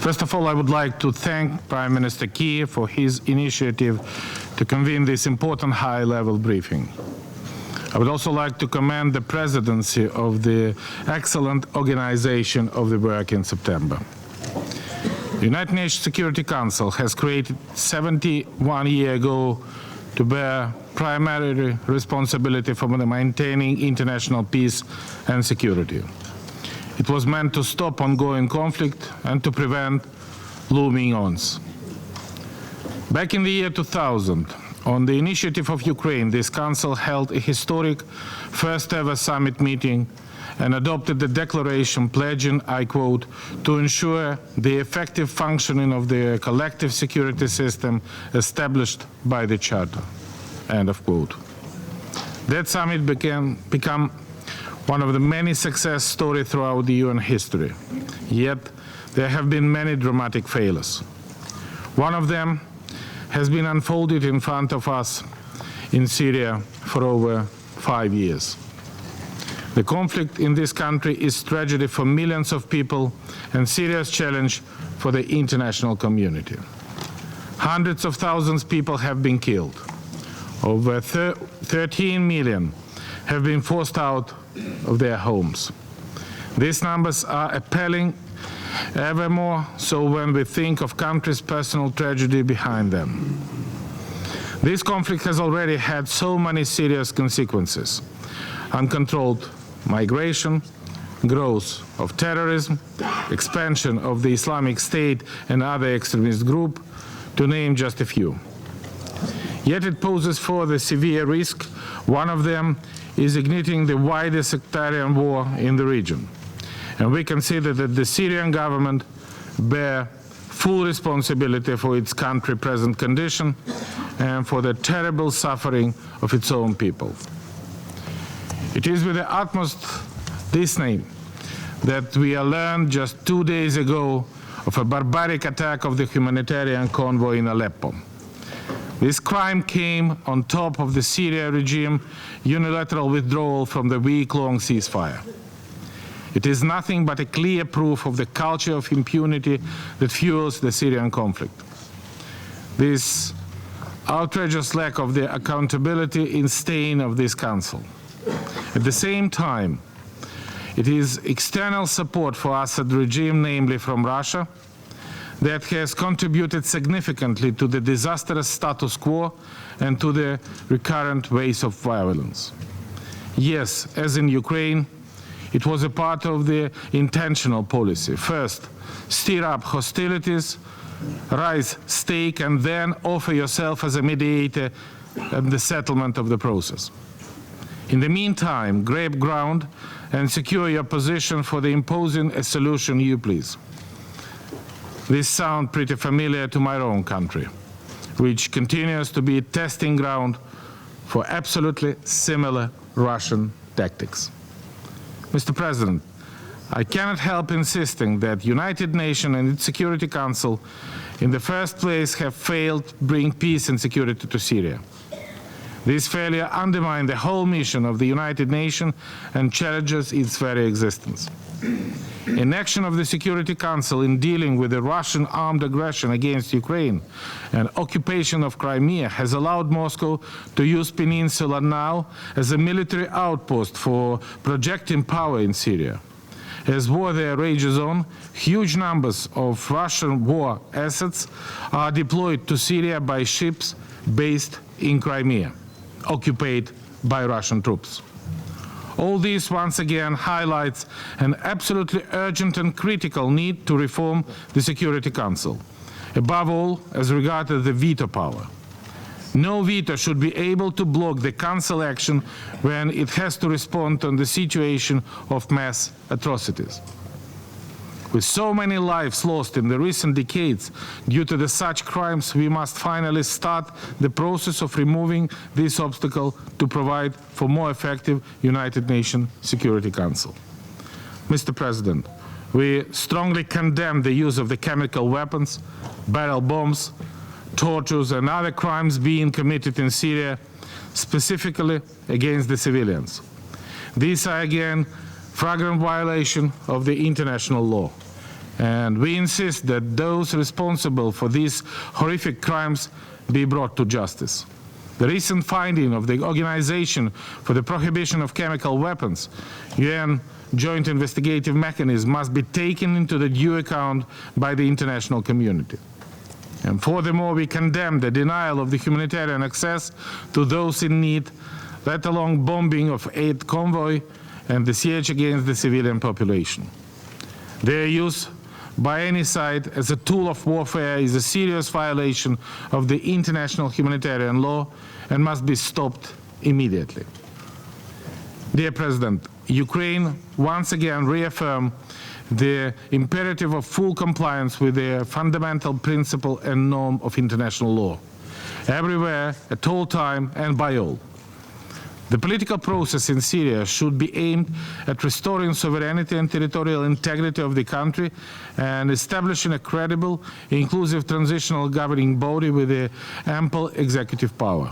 First of all, I would like to thank Prime Minister Kyiv for his initiative to convene this important high-level briefing. I would also like to commend the presidency of the excellent organization of the work in September. The United Nations Security Council has created 71 years ago to bear primary responsibility for maintaining international peace and security. It was meant to stop ongoing conflict and to prevent looming ons. Back in the year 2000, on the initiative of Ukraine, this council held a historic first-ever summit meeting and adopted the declaration pledging, I quote, to ensure the effective functioning of the collective security system established by the Charter, end of quote. That summit became one of the many success stories throughout the UN history. Yet, there have been many dramatic failures. One of them has been unfolded in front of us in Syria for over 5 years. The conflict in this country is tragedy for millions of people and serious challenge for the international community. Hundreds of thousands of people have been killed. Over 13 million have been forced out of their homes. These numbers are appalling, ever more so when we think of countries' personal tragedy behind them. This conflict has already had so many serious consequences: uncontrolled migration, growth of terrorism, expansion of the Islamic State and other extremist groups, to name just a few. Yet it poses further severe risk. One of them is igniting the wider sectarian war in the region. And we consider that the Syrian government bears full responsibility for its country's present condition and for the terrible suffering of its own people. It is with the utmost dismay that we learned just 2 days ago of a barbaric attack of the humanitarian convoy in Aleppo. This crime came on top of the Syrian regime unilateral withdrawal from the week-long ceasefire. It is nothing but a clear proof of the culture of impunity that fuels the Syrian conflict. This outrageous lack of the accountability is stain of this council. At the same time, it is external support for Assad regime, namely from Russia, that has contributed significantly to the disastrous status quo and to the recurrent waves of violence. Yes, as in Ukraine, it was a part of the intentional policy. First, stir up hostilities, raise stake, and then offer yourself as a mediator in the settlement of the process. In the meantime, grab ground and secure your position for the imposing a solution you please. This sounds pretty familiar to my own country, which continues to be a testing ground for absolutely similar Russian tactics. Mr. President, I cannot help insisting that United Nations and its Security Council in the first place have failed to bring peace and security to Syria. This failure undermines the whole mission of the United Nations and challenges its very existence. Inaction of the Security Council in dealing with the Russian armed aggression against Ukraine and occupation of Crimea has allowed Moscow to use Peninsula now as a military outpost for projecting power in Syria. As war there rages on, huge numbers of Russian war assets are deployed to Syria by ships based in Crimea, occupied by Russian troops. All this once again highlights an absolutely urgent and critical need to reform the Security Council, above all as regards the veto power. No veto should be able to block the Council action when it has to respond to the situation of mass atrocities. With so many lives lost in the recent decades due to such crimes, we must finally start the process of removing this obstacle to provide for more effective United Nations Security Council. Mr. President, we strongly condemn the use of the chemical weapons, barrel bombs, tortures and other crimes being committed in Syria, specifically against the civilians. These are again flagrant violation of the international law. And we insist that those responsible for these horrific crimes be brought to justice. The recent finding of the Organization for the Prohibition of Chemical Weapons, UN Joint Investigative Mechanism, must be taken into the due account by the international community. And furthermore, we condemn the denial of the humanitarian access to those in need, let alone bombing of aid convoy and the siege against the civilian population. Their use by any side as a tool of warfare is a serious violation of the international humanitarian law and must be stopped immediately. Dear President, Ukraine once again reaffirmed the imperative of full compliance with the fundamental principle and norm of international law, everywhere, at all time, and by all. The political process in Syria should be aimed at restoring sovereignty and territorial integrity of the country and establishing a credible, inclusive transitional governing body with ample executive power.